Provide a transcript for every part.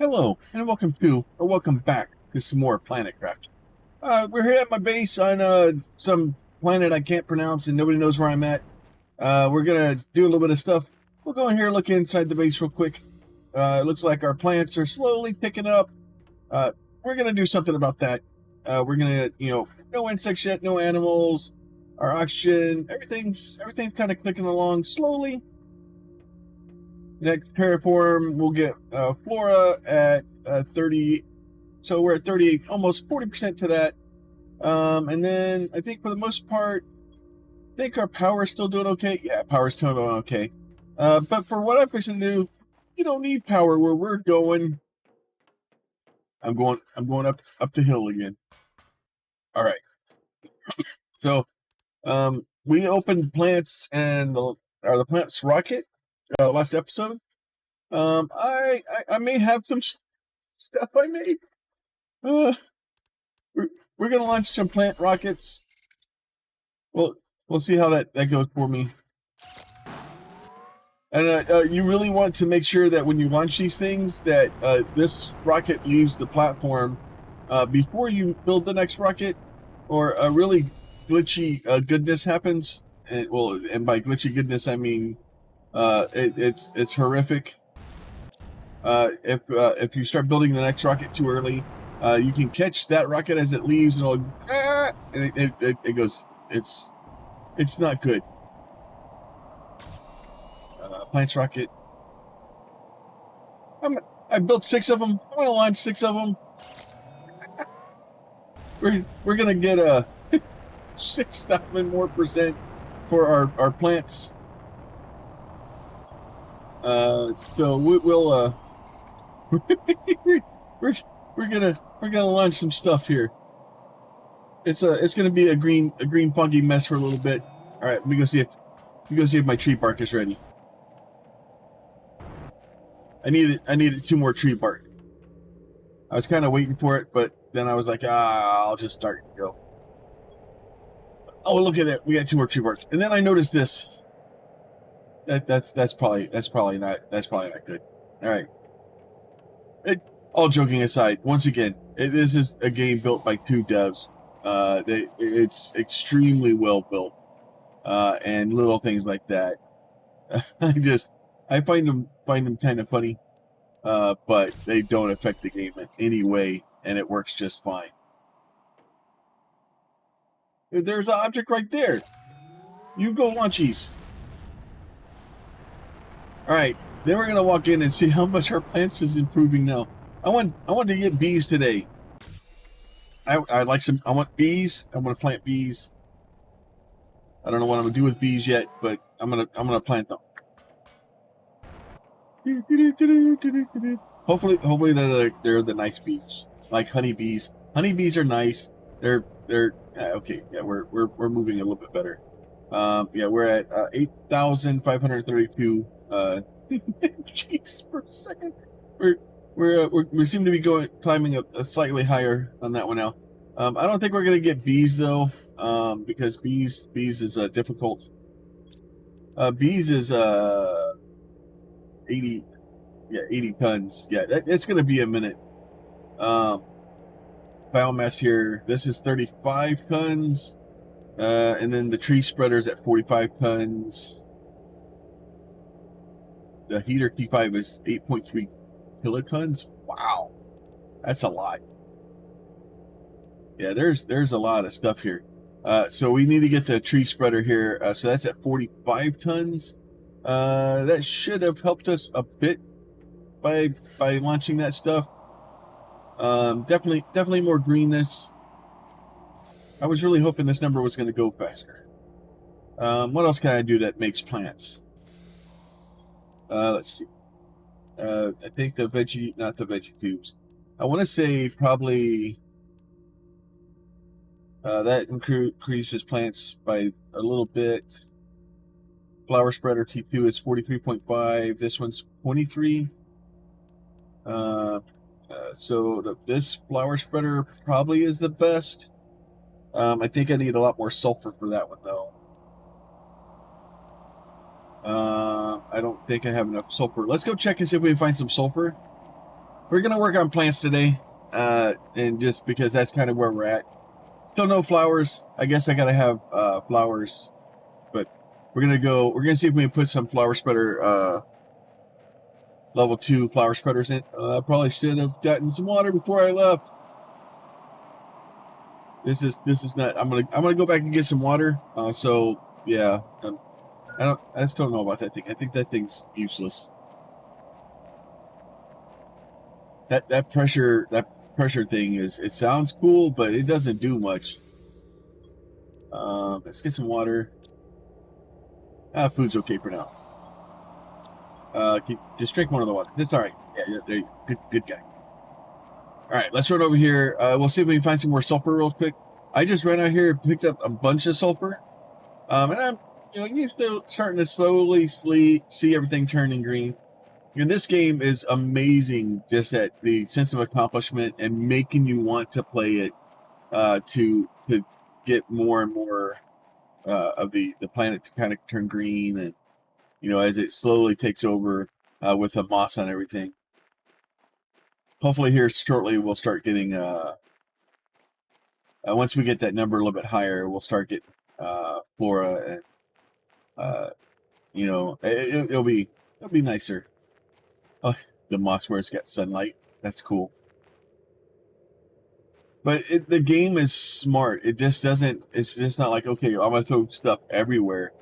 Hello, and welcome to, or welcome back to some more Planet Craft. We're here at my base on some planet I can't pronounce and nobody knows where I'm at. We're gonna do a little bit of stuff. We'll go in here and look inside the base real quick. It looks like our plants are slowly picking up. Uh, we're gonna do something about that. We're gonna, no insects yet, no animals. Our oxygen, everything's kind of clicking along slowly. Next terraform, we'll get flora at 30. So we're at 38, almost 40% to that. And then I think for the most part, I think our power's still doing okay. Yeah, power's still doing okay. But for what I'm fixing to do, you don't need power where we're going. I'm going up the hill again. All right. So we opened plants and the plants rocket last episode. I may have some stuff I made. Uh, we're, we're gonna launch some plant rockets. Well, we'll see how that goes for me. And you really want to make sure that when you launch these things, that this rocket leaves the platform before you build the next rocket, or a really glitchy goodness happens. And by glitchy goodness, I mean it's horrific. If you start building the next rocket too early, you can catch that rocket as it leaves, and it goes. It's not good. Plants rocket. I built 6 of them. I'm gonna launch 6 of them. We're gonna get a 6,000 more percent for our plants. So we'll we're gonna launch some stuff here. It's gonna be a green foggy mess for a little bit. All right, let me go see if my tree bark is ready. I needed 2 more tree bark. I was kind of waiting for it, but then I was like, I'll just start and go. Oh, look at it! We got 2 more tree bark, and then I noticed this. That's probably not good. All right. All joking aside, once again, this is a game built by 2 devs. It's extremely well built, and little things like that. I find them kind of funny, but they don't affect the game in any way, and it works just fine. There's an object right there. You go launchies. All right, then we're gonna walk in and see how much our plants is improving now. I want to get bees today. I want bees. I want to plant bees. I don't know what I'm gonna do with bees yet, but I'm gonna plant them. Hopefully they're the nice bees, like honeybees. Honeybees are nice. They're okay. Yeah, we're moving a little bit better. Yeah, we're at 8,532 G's per second. We seem to be climbing a slightly higher on that one now. I don't think we're gonna get bees though, because bees is difficult. Bees is 80 tons. Yeah, it's gonna be a minute. Biomass here. This is 35 tons, and then the tree spreader's at 45 tons. The heater T5 is 8.3 kilotons. Wow, that's a lot. Yeah, there's a lot of stuff here. So we need to get the tree spreader here. So that's at 45 tons. That should have helped us a bit by launching that stuff. Definitely more greenness. I was really hoping this number was going to go faster. What else can I do that makes plants? Let's see. I think not the veggie tubes. I want to say probably that increases plants by a little bit. Flower spreader T2 is 43.5. This one's 23. So this flower spreader probably is the best. I think I need a lot more sulfur for that one though. I don't think I have enough sulfur. Let's go check and see if we can find some sulfur. we're gonna work on plants today, and just because that's kind of where we're at. Still no flowers. I guess I gotta have flowers, but we're gonna go. We're gonna see if we can put some flower spreader, level 2 flower spreaders in. I probably should have gotten some water before I left. This is not. I'm gonna go back and get some water. So yeah, I just don't know about that thing. I think that thing's useless. That pressure thing is. It sounds cool, but it doesn't do much. Let's get some water. Food's okay for now. Just drink one of the water. It's all right. Yeah, there you go. Good guy. All right, let's run over here. We'll see if we can find some more sulfur real quick. I just ran out here and picked up a bunch of sulfur. And I'm, you're still starting to slowly see everything turning green. And this game is amazing, just at the sense of accomplishment and making you want to play it, to get more and more of the planet to kind of turn green, and as it slowly takes over with the moss on everything. Hopefully here shortly we'll start getting once we get that number a little bit higher, we'll start getting flora, and it'll be nicer. Oh, the moss where it's got sunlight, that's cool. But the game is smart. It just doesn't. It's just not like, okay, I'm gonna throw stuff everywhere.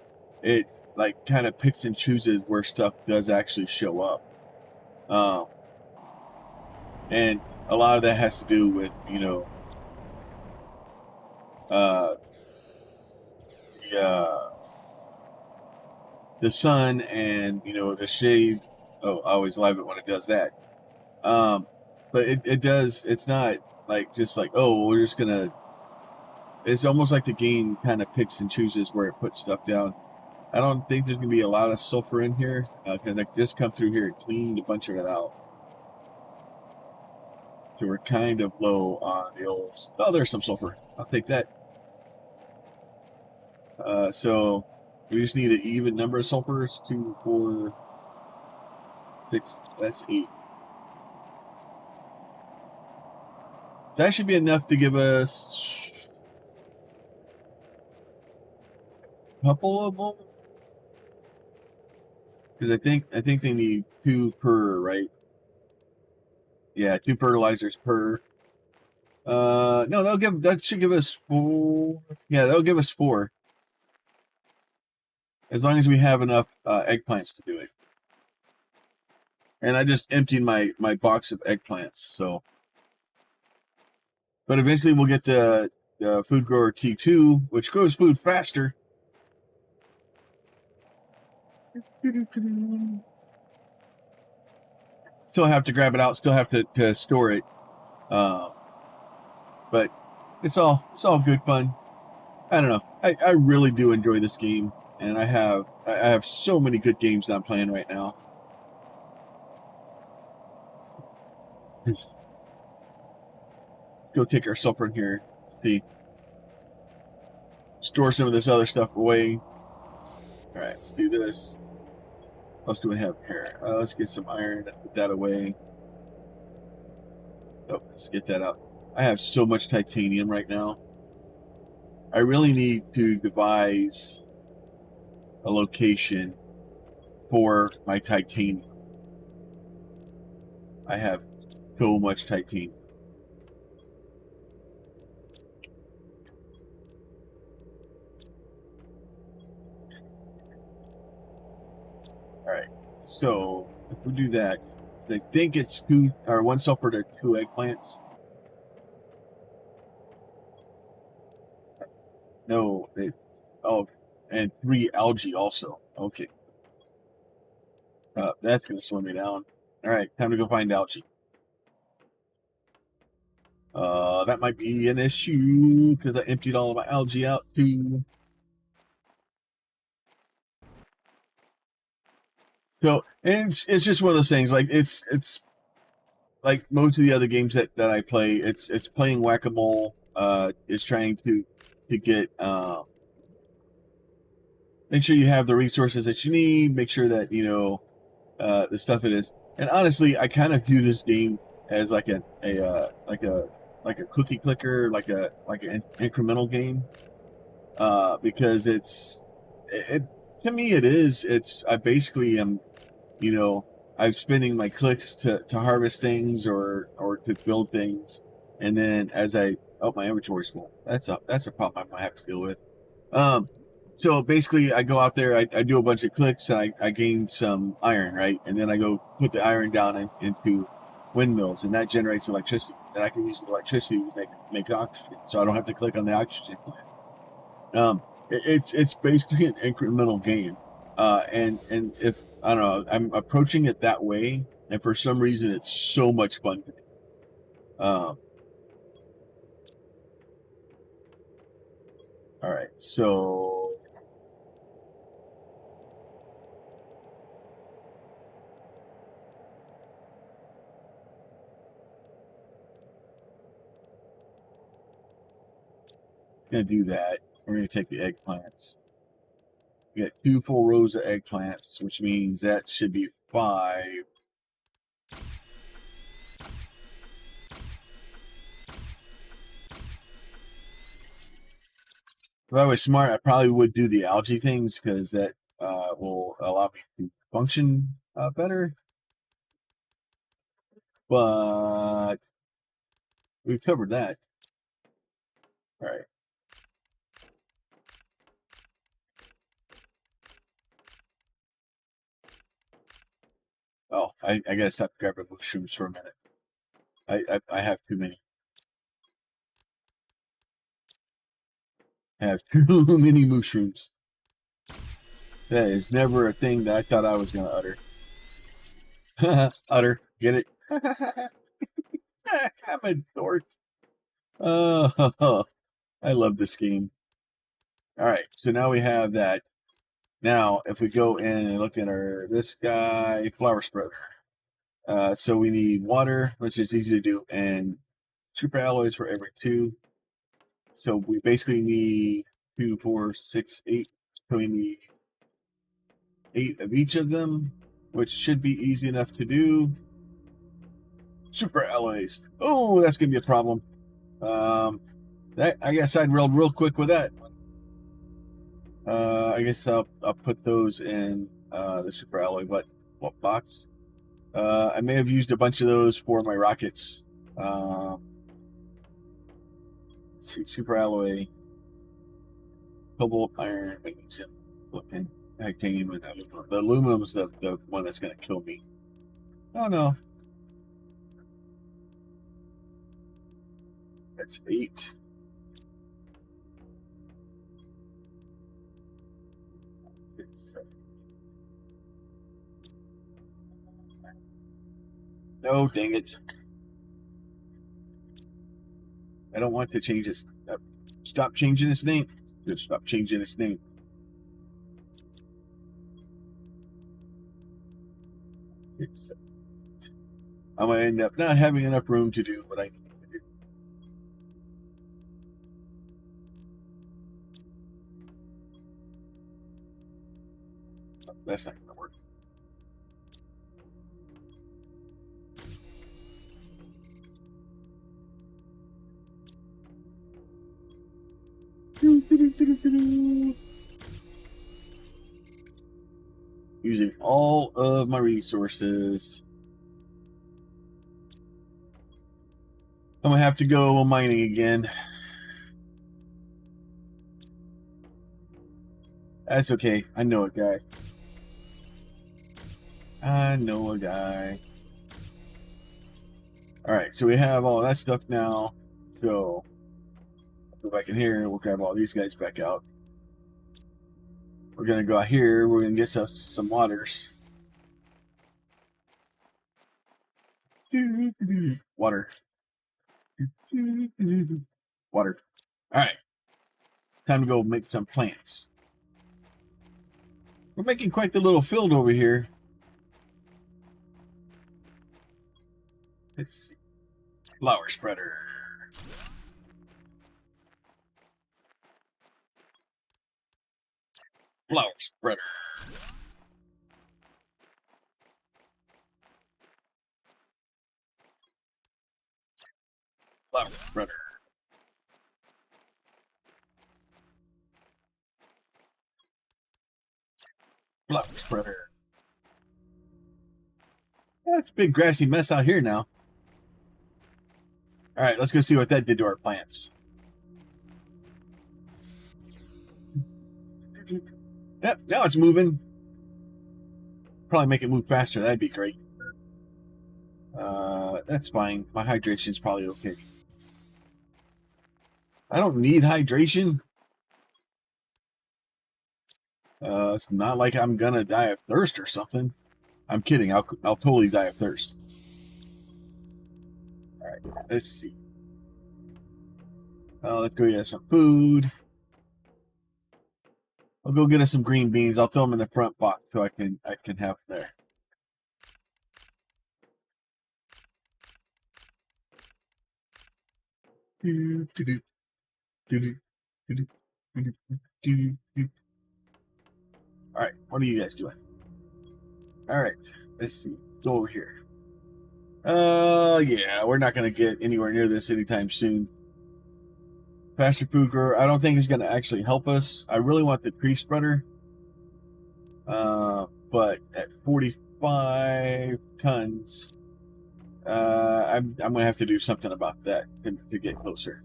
It like kind of picks and chooses where stuff does actually show up. And a lot of that has to do with uh, the sun, and the shade. Oh, I always love it when it does that. But it does. It's not like just like, oh, we're just gonna. It's almost like the game kind of picks and chooses where it puts stuff down. I don't think there's gonna be a lot of sulfur in here, because I just come through here and cleaned a bunch of it out. So we're kind of low on the old. Oh, there's some sulfur. I'll take that. So we just need an even number of sulfurs. 2, 4, 6. That's 8. That should be enough to give us a couple of them. Because I think they need 2 per, right? Yeah, 2 fertilizers per. No, that should give us 4. Yeah, that'll give us 4. As long as we have enough eggplants to do it. And I just emptied my box of eggplants, so. But eventually we'll get the food grower T2, which grows food faster. Still have to grab it out. Still have to store it. But it's all good fun. I don't know. I really do enjoy this game, and I have so many good games that I'm playing right now. Go take our sulfur in here. See. Store some of this other stuff away. All right, let's do this. What else do we have here? Let's get some iron. Put that away. Oh, let's get that out. I have so much titanium right now. I really need to devise a location for my titanium. I have so much titanium. All right, so if we do that, I think it's 2 or 1 sulfur to 2 eggplants. No, and 3 algae also. Okay. That's going to slow me down. All right, time to go find algae. That might be an issue because I emptied all of my algae out too. So, and it's just one of those things. Like it's like most of the other games that I play. It's playing whack-a-mole. It's trying to get make sure you have the resources that you need. Make sure that the stuff it is. And honestly, I kind of view this game as like a cookie clicker, like an incremental game, because it to me it is. It's I basically am, you know, I'm spending my clicks to harvest things or to build things, and then as I oh, my inventory's full. That's a problem I might have to deal with. Um, so basically, I go out there, I do a bunch of clicks, and I gain some iron, right? And then I go put the iron down into windmills, and that generates electricity. And I can use the electricity to make oxygen, so I don't have to click on the oxygen plant. It's basically an incremental game, and if I don't know, I'm approaching it that way, and for some reason, it's so much fun to me. Um, all right, so gonna do that. We're gonna take the eggplants. We got 2 full rows of eggplants, which means that should be 5. If I was smart, I probably would do the algae things because that will allow me to function better. But we've covered that. All right. Oh, I gotta stop grabbing mushrooms for a minute. I have too many. I have too many mushrooms. That is never a thing that I thought I was gonna utter. Utter, get it? I'm a dork. Oh, I love this game. All right, so now we have that. Now, if we go in and look at this guy, flower spreader. So we need water, which is easy to do, and super alloys for every 2. So we basically need 2, 4, 6, 8. So we need 8 of each of them, which should be easy enough to do. Super alloys. Oh, that's gonna be a problem. That I guess I'd roll real quick with that. I guess I'll put those in the super alloy what box. I may have used a bunch of those for my rockets. Let's see, super alloy, cobalt, iron, magnesium, and titanium, and aluminum. The aluminum is the one that's going to kill me. Oh no, that's 8. It's no, dang it! I don't want to change this. Stop changing its name. Just stop changing its name. It's I'm gonna end up not having enough room to do what I need to do. That's not gonna work. Using all of my resources. I'm gonna have to go mining again. That's okay. I know a guy. I know a guy. All right, so we have all that stuff now. So go back in here. We'll grab all these guys back out. We're gonna go out here. We're gonna get us some waters. Water. Water. All right. Time to go make some plants. We're making quite the little field over here. Let's see. Flower spreader. Flower spreader. Flower spreader. Flower spreader. That's a big grassy mess out here now. All right, let's go see what that did to our plants. Yep, now it's moving. Probably make it move faster. That'd be great. That's fine. My hydration's probably okay. I don't need hydration. It's not like I'm gonna die of thirst or something. I'm kidding. I'll totally die of thirst. All right, let's see. Let's go get some food. I'll go get us some green beans. I'll throw them in the front box so I can have them there. All right, what are you guys doing? All right, let's see. Go over here. Yeah, we're not gonna get anywhere near this anytime soon. Faster food grower. I don't think it's gonna actually help us. I really want the tree spreader. But at 45 tons, I'm gonna have to do something about that to get closer.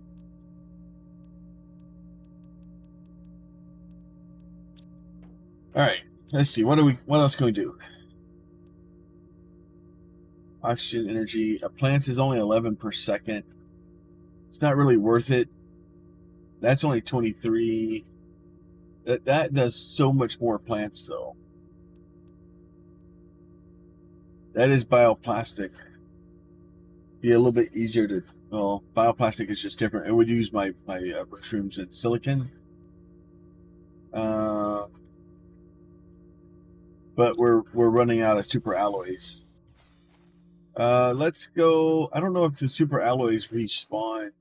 All right, let's see. What else can we do? Oxygen energy. Plants is only 11 per second. It's not really worth it. That's only 23. That does so much more plants though. That is bioplastic. Be a little bit easier to. Well, bioplastic is just different. It would use my mushrooms and silicon. But we're running out of super alloys. Let's go. I don't know if the super alloys respawn.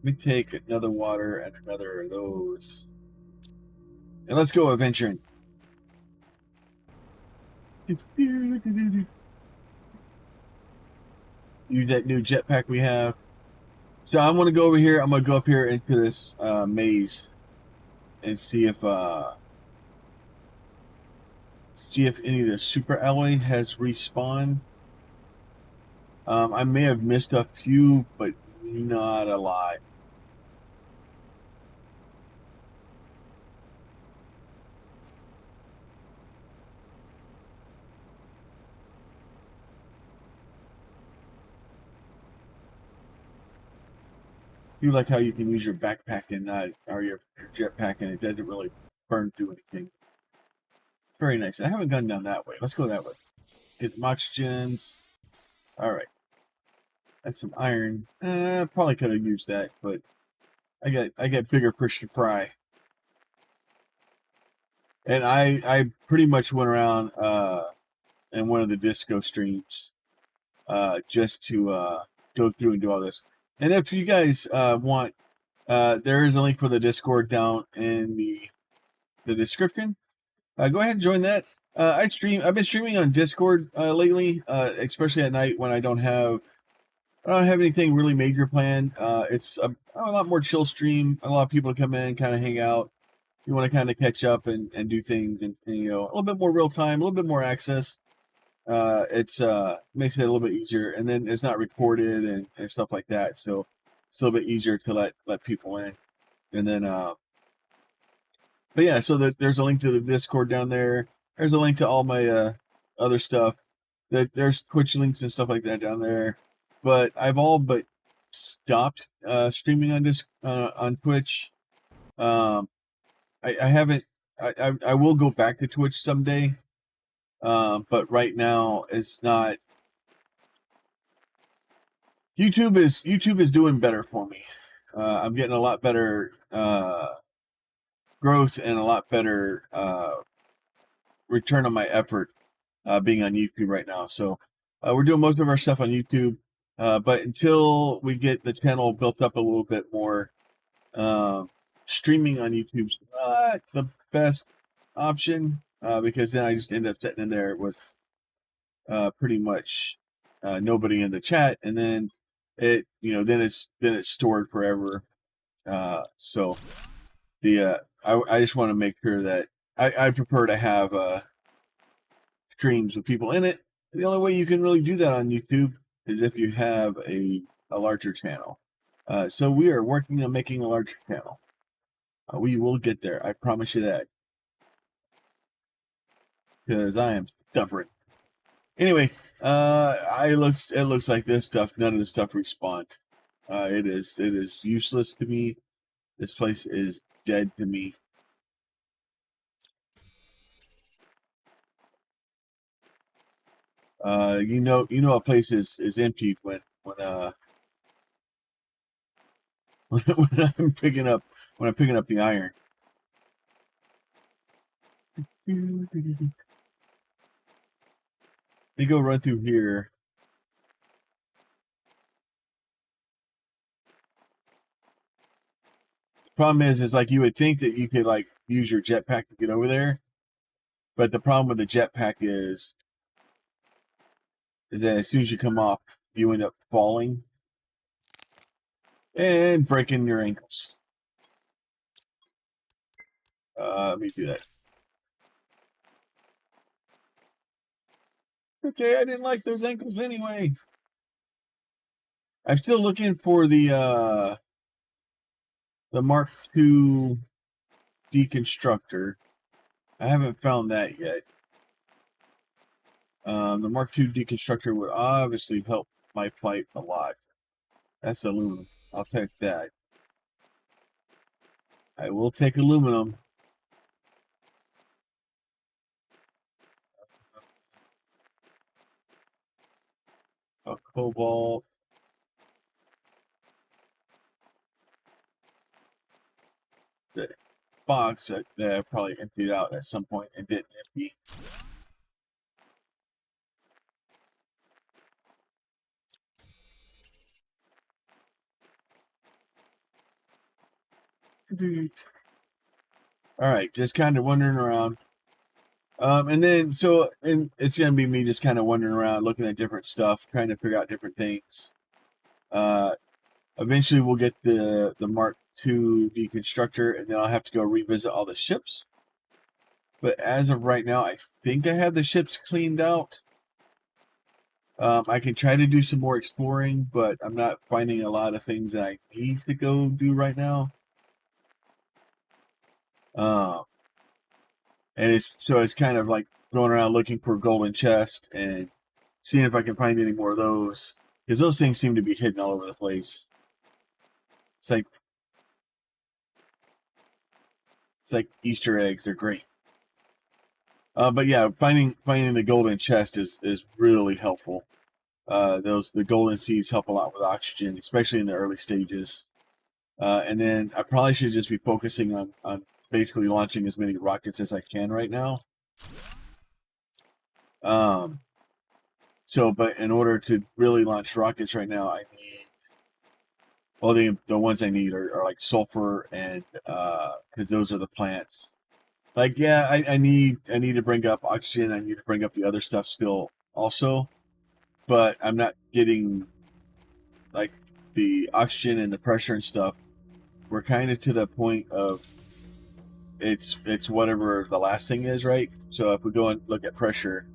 Let me take another water and another of those. And let's go adventuring. Use that new jetpack we have. So I'm going to go over here. I'm going to go up here into this maze and see if any of the super alloy has respawned. I may have missed a few, but not a lot. I do like how you can use your backpack and or your jetpack, and it doesn't really burn through anything. Very nice. I haven't gone down that way. Let's go that way. Get some oxygens. All right. That's some iron. Probably could have used that, but I got bigger fish to fry. And I pretty much went around in one of the disco streams just to go through and do all this. And if you guys want, there is a link for the Discord down in the description. Go ahead and join that. I've been streaming on Discord lately, especially at night when I don't have anything really major planned. It's a lot more chill stream. A lot of people come in, kind of hang out. You want to kind of catch up and do things, and a little bit more real time, a little bit more access. It's makes it a little bit easier, and then it's not recorded and stuff like that. So it's a little bit easier to let people in, and then but yeah, so there's a link to the Discord down there. There's a link to all my other stuff. There's Twitch links and stuff like that down there. But I've all but stopped streaming on Twitch. I haven't. I will go back to Twitch someday. But right now it's not. YouTube is doing better for me. I'm getting a lot better growth and a lot better return on my effort being on YouTube right now. So we're doing most of our stuff on YouTube, but until we get the channel built up a little bit more, streaming on YouTube's not the best option because then I just end up sitting in there with pretty much nobody in the chat, and then then it's stored forever. So I just want to make sure that I prefer to have streams with people in it. The only way you can really do that on YouTube is if you have a larger channel. So we are working on making a larger channel. We will get there. I promise you that. Because I am stubborn. Anyway, it looks like this stuff. None of this stuff respawned. It is useless to me. This place is dead to me. You know a place is empty when when I'm picking up the iron. They go run through here. Problem is like you would think that you could like use your jetpack to get over there, but the problem with the jetpack is that as soon as you come off, you end up falling and breaking your ankles. Let me do that. Okay, I didn't like those ankles anyway. I'm still looking for the Mark II deconstructor. I haven't found that yet. The Mark II deconstructor would obviously help my fight a lot. That's aluminum. I'll take that. I will take aluminum. A cobalt. The box that I probably emptied out at some point and didn't empty. All right, just kind of wandering around. And it's gonna be me just kind of wandering around, looking at different stuff, trying to figure out different things. Eventually, we'll get the Mark II deconstructor, and then I'll have to go revisit all the ships. But as of right now, I think I have the ships cleaned out. I can try to do some more exploring, but I'm not finding a lot of things that I need to go do right now. And it's kind of like going around looking for a golden chest and seeing if I can find any more of those, because those things seem to be hidden all over the place. It's like Easter eggs. They're great. But yeah, finding the golden chest is really helpful. The golden seeds help a lot with oxygen, especially in the early stages. And then I probably should just be focusing on basically launching as many rockets as I can right now. But in order to really launch rockets right now, I need, well, the ones I need are like sulfur and because those are the plants. Like, yeah, I need to bring up oxygen. I need to bring up the other stuff still also, but I'm not getting like the oxygen and the pressure and stuff. We're kind of to the point of it's whatever the last thing is, right? So if we go and look at pressure,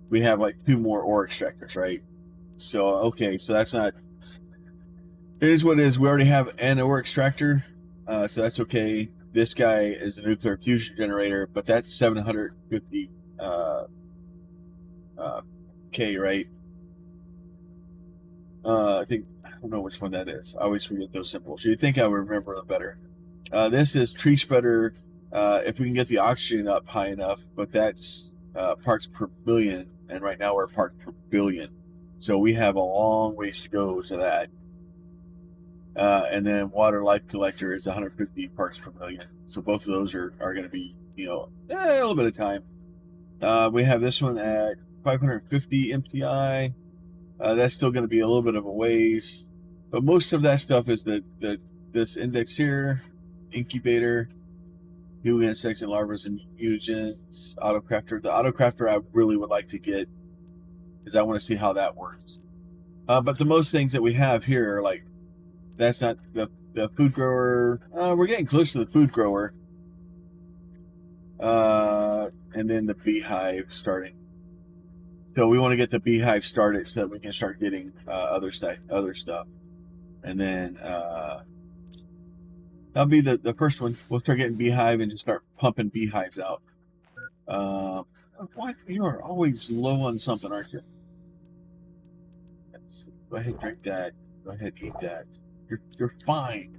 we have like 2 more ore extractors, right? So okay, so that's not. It is what it is. We already have an ore extractor, so that's okay. This guy is a nuclear fusion generator, but that's 750 K, right? I don't know which one that is. I always forget those symbols. You'd think I would remember them better. This is tree spreader. If we can get the oxygen up high enough, but that's parts per billion, and right now we're parts per billion. So we have a long ways to go to that. And then water life collector is 150 parts per million. So both of those are going to be, a little bit of time. We have this one at 550 MTI. That's still going to be a little bit of a ways, but most of that stuff is this index here, incubator, new insects and larvae and mutagens, autocrafter. The autocrafter I really would like to get because I want to see how that works. But the most things that we have here are like, that's not the food grower. We're getting close to the food grower. And then the beehive starting. So we want to get the beehive started so that we can start getting other stuff. And then that'll be the first one. We'll start getting beehive and just start pumping beehives out. What? You are always low on something, aren't you? Go ahead, drink that. Go ahead, eat that. You're fine.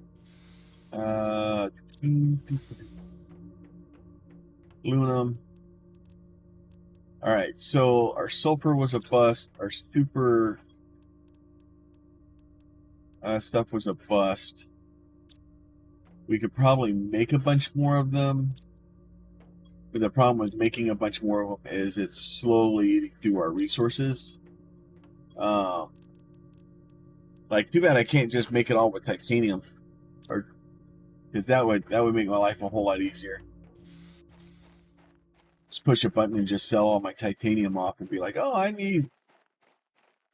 Aluminum. All right, so our sulfur was a bust. Our super stuff was a bust. We could probably make a bunch more of them. But the problem with making a bunch more of them is it's slowly eating through our resources. Like, too bad I can't just make it all with titanium, or because that would make my life a whole lot easier. Just push a button and just sell all my titanium off and be like, oh,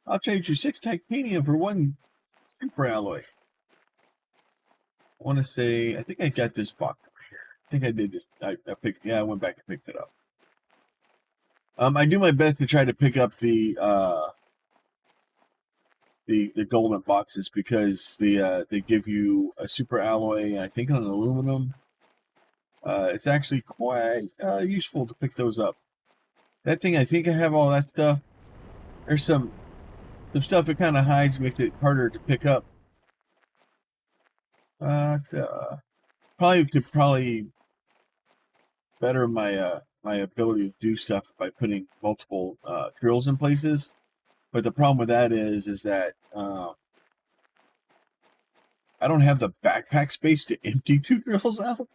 I'll trade you 6 titanium for 1 super alloy. I want to say, I think I got this box over here. I think I did this. I went back and picked it up. I do my best to try to pick up the golden boxes because they give you a super alloy. I think on aluminum. It's actually quite useful to pick those up. That thing, I think I have all that stuff. There's some stuff that kind of hides and makes it harder to pick up. Probably better my my ability to do stuff by putting multiple drills in places. But the problem with that is that I don't have the backpack space to empty 2 drills out.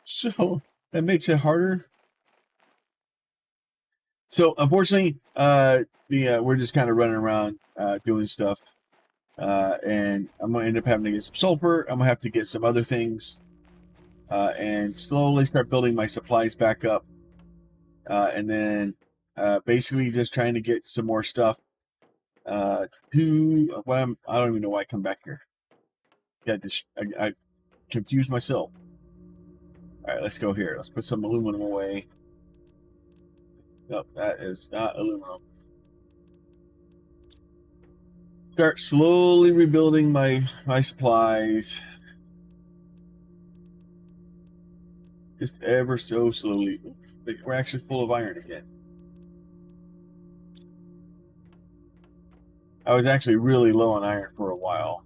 So that makes it harder. So unfortunately, we're just kind of running around doing stuff, and I'm gonna end up having to get some sulfur. I'm gonna have to get some other things, and slowly start building my supplies back up, and then basically just trying to get some more stuff. I don't even know why I come back here. I confused myself. All right, let's go here. Let's put some aluminum away. Nope, that is not aluminum. Start slowly rebuilding my supplies. Just ever so slowly. We're actually full of iron again. I was actually really low on iron for a while.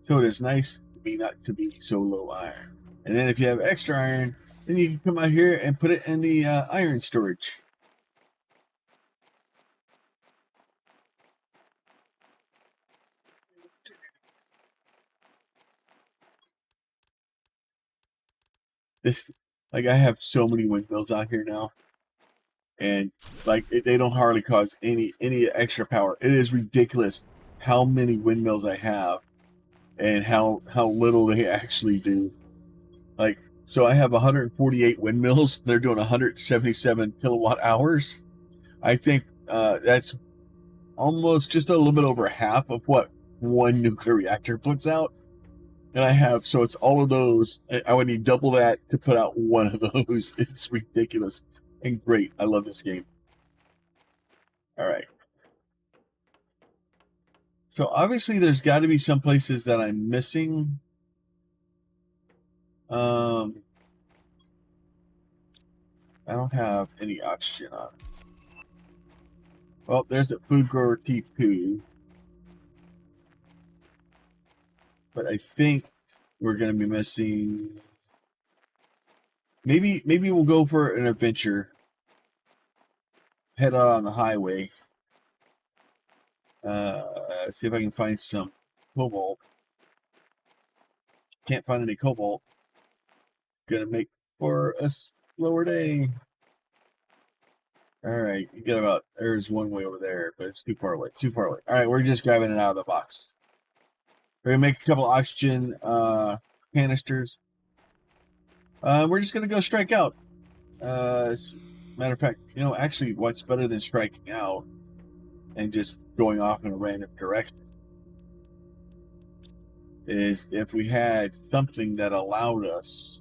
So it is nice not to be so low iron. And then if you have extra iron, then you can come out here and put it in the iron storage. Like I have so many windmills out here now, and like they don't hardly cause any extra power. It is ridiculous how many windmills I have, and how little they actually do. Like, so I have 148 windmills. They're doing 177 kilowatt hours. I think that's almost just a little bit over half of what one nuclear reactor puts out. And I have, so it's all of those. I would need double that to put out one of those. It's ridiculous and great. I love this game. All right. So obviously there's got to be some places that I'm missing. I don't have any oxygen on it. Well, there's the food grower T2. But I think we're going to be missing. Maybe we'll go for an adventure. Head out on the highway. See if I can find some cobalt. Can't find any cobalt. Gonna make for a slower day. All right, you get about, there's one way over there, but it's too far away. Too far away. All right, we're just grabbing it out of the box. We're gonna make a couple oxygen canisters. We're just gonna go strike out. Matter of fact, you know, actually, what's better than striking out and just going off in a random direction is if we had something that allowed us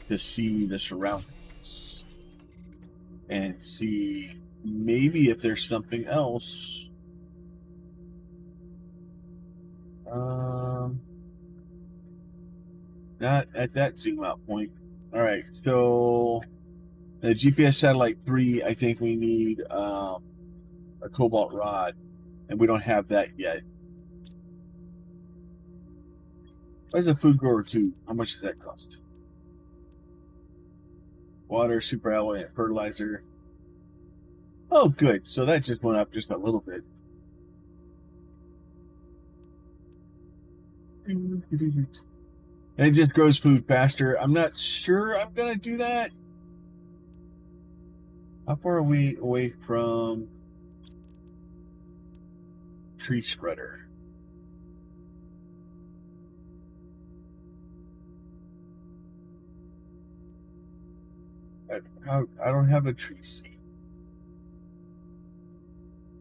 to see the surroundings and see maybe if there's something else. Not at that zoom out point. All right, so the GPS satellite 3, I think we need a cobalt rod, and we don't have that yet. What's a food grower 2? How much does that cost? Water, super alloy, and fertilizer. Oh, good. So that just went up just a little bit. And it just grows food faster. I'm not sure I'm going to do that. How far are we away from tree spreader? I don't have a tree seed.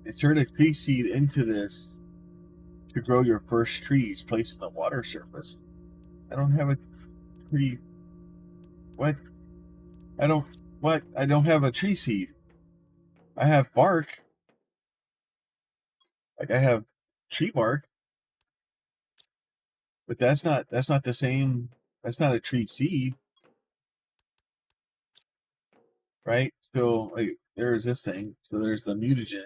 Insert a tree seed into this to grow your first trees placed in the water surface. I don't have a tree. What? I don't have a tree seed. I have bark. Like I have tree bark. But that's not the same. That's not a tree seed. Right? So like, there's this thing. So there's the mutagen.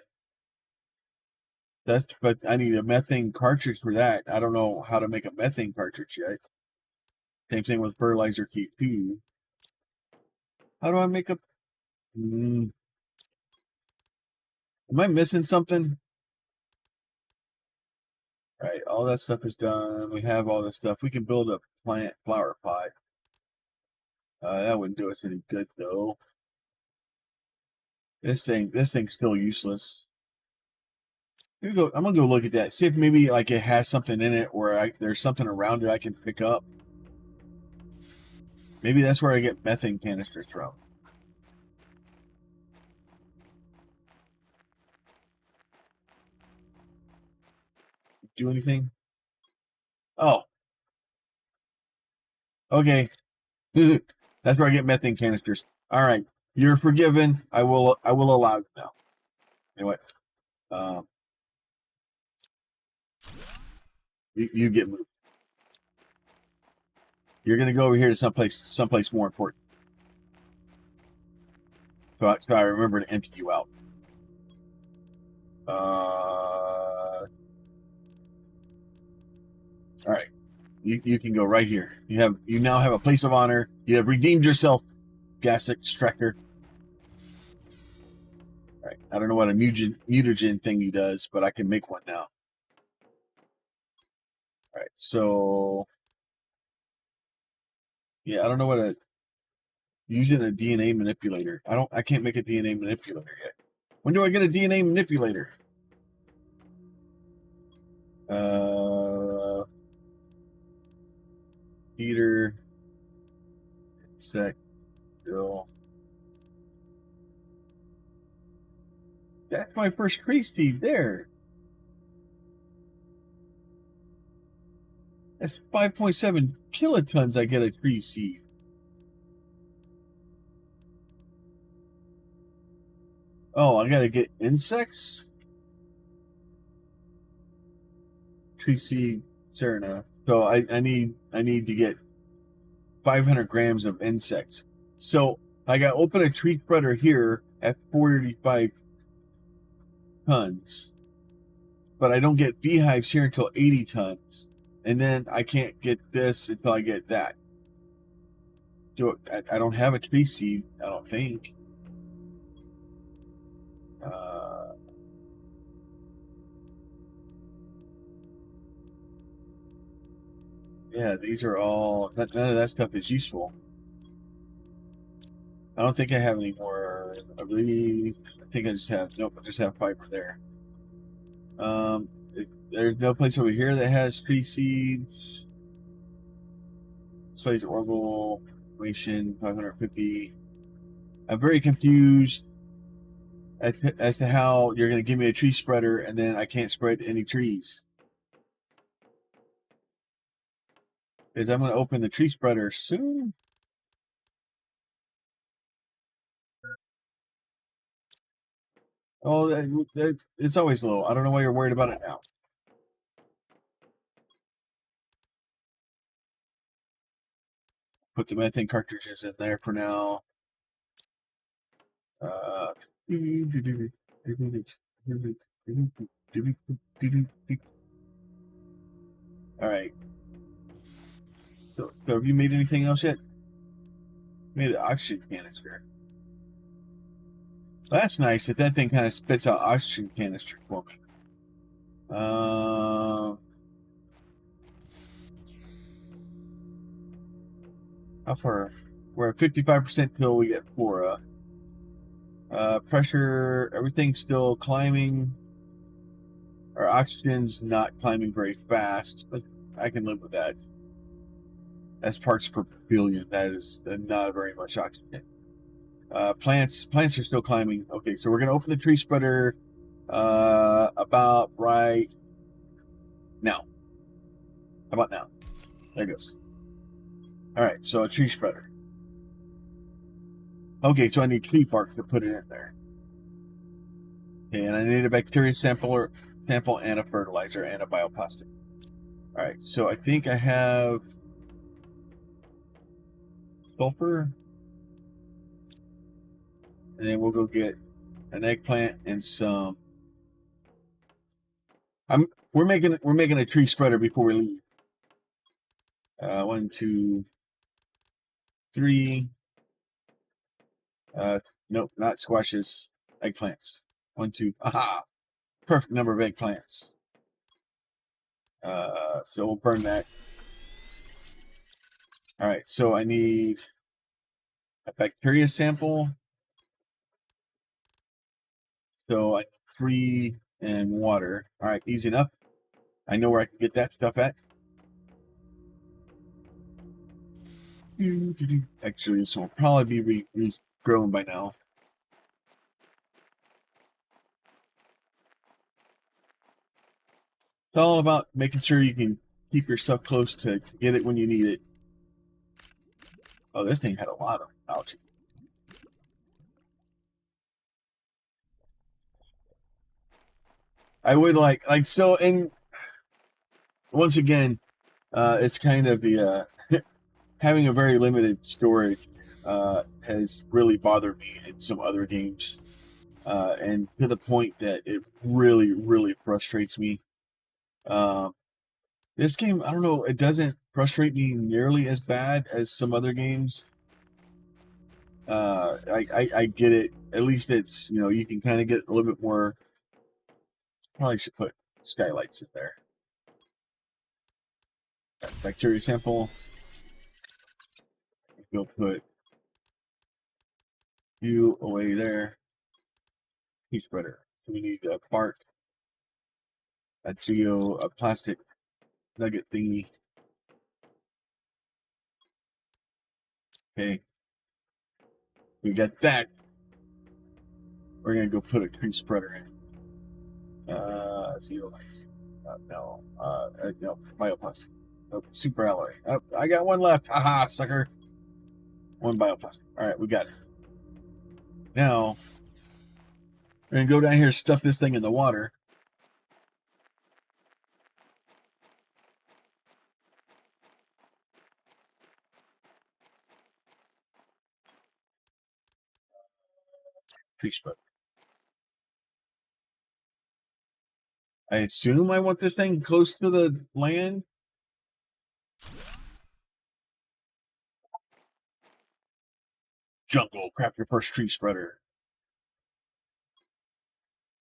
But I need a methane cartridge for that. I don't know how to make a methane cartridge yet. Same thing with fertilizer T2. How do I make a... am I missing something? All right, all that stuff is done. We have all this stuff. We can build a plant flower pot. That wouldn't do us any good though. This thing's still useless. I'm gonna go look at that. See if maybe like it has something in it, or there's something around it I can pick up. Maybe that's where I get methane canisters from. Do anything? Oh. Okay. That's where I get methane canisters. All right. You're forgiven. I will allow you now. Anyway. You get moved. You're gonna go over here to someplace more important. So I remember to empty you out. All right. You can go right here. You now have a place of honor. You have redeemed yourself, gas extractor. All right. I don't know what a mutagen thing he does, but I can make one now. All right. So yeah, I don't know what using a DNA manipulator. I can't make a DNA manipulator yet. When do I get a DNA manipulator? Heater, insect, bill. That's my first tree seed there. That's 5.7 kilotons I get a tree seed. Oh, I gotta get insects? Tree seed, fair enough. So I need to get 500 grams of insects. So I got open a tree spreader here at 45 tons, but I don't get beehives here until 80 tons, and then I can't get this until I get that. I don't have a tree seed, I don't think. Yeah, these are all, none of that stuff is useful. I don't think I have any more of these. I think I just have, nope, I just have fiber there. There's no place over here that has tree seeds. This place orbital, information, 550. I'm very confused as to how you're going to give me a tree spreader and then I can't spread any trees. Because I'm going to open the tree spreader soon. Oh, it's always low. I don't know why you're worried about it now. Put the methane cartridges in there for now. All right. So have you made anything else yet? Made an oxygen canister. Well, that's nice that thing kind of spits out oxygen canister for me. How far? We're at 55% till we get flora. Pressure, everything's still climbing. Our oxygen's not climbing very fast, but I can live with that. That's parts per billion. That is not very much oxygen. Plants are still climbing. Okay, so we're gonna open the tree spreader about right now. How about now? There it goes. All right, so a tree spreader. Okay, so I need tree bark to put it in there. Okay, and I need a bacteria sample and a fertilizer and a bioplastic. All right, so I think I have sulfur, and then we'll go get an eggplant and some. We're making a tree spreader before we leave. 1, 2, 3. Nope, not squashes. Eggplants. 1, 2. Aha! Perfect number of eggplants. So we'll burn that. All right, so I need a bacteria sample. So I need 3 and water. All right, easy enough. I know where I can get that stuff at. Actually, this will probably be regrown by now. It's all about making sure you can keep your stuff close to get it when you need it. Oh, this thing had a lot of algae. I would like so, and once again, it's kind of the having a very limited storage has really bothered me in some other games, and to the point that it really, really frustrates me. This game, I don't know, it doesn't frustrate me nearly as bad as some other games. I get it. At least it's, you can kind of get a little bit more. Probably should put skylights in there. Bacteria sample. We'll put you away there. Heat spreader. So we need a bark, a plastic nugget thingy. Okay. We got that. We're gonna go put a tree spreader in. Zeolites. No. No. Bioplastic. Oh, super alloy. Oh, I got one left. Haha, sucker. One bioplastic. All right, we got it. Now we're gonna go down here, stuff this thing in the water. Tree spreader. I assume I want this thing close to the land. Jungle, craft your first tree spreader.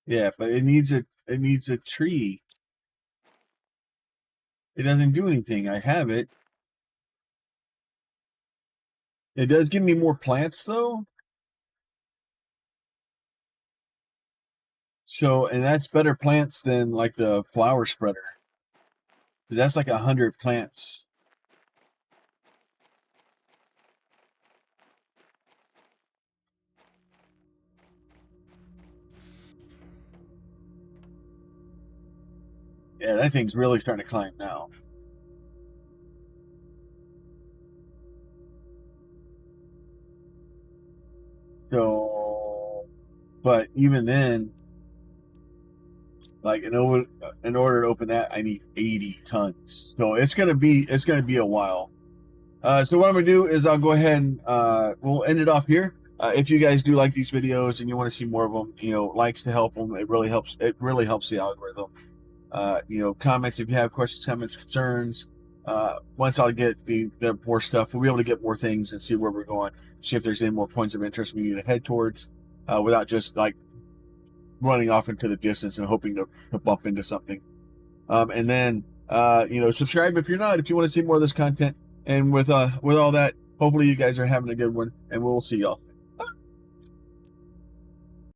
Yeah, but it needs a tree. It doesn't do anything. I have it. It does give me more plants though. So, and that's better plants than like the flower spreader. That's like 100 plants. Yeah, that thing's really starting to climb now. So, but even then, like in order to open that, I need 80 tons. So it's gonna be a while. So what I'm gonna do is I'll go ahead and we'll end it off here. If you guys do like these videos and you want to see more of them, likes to help them. It really helps. It really helps the algorithm. Comments if you have questions, comments, concerns. Once I'll get the more stuff, we'll be able to get more things and see where we're going. See if there's any more points of interest we need to head towards, without just like running off into the distance and hoping to bump into something. And then subscribe if you're not, if you want to see more of this content. And with all that, hopefully you guys are having a good one, and we'll see y'all.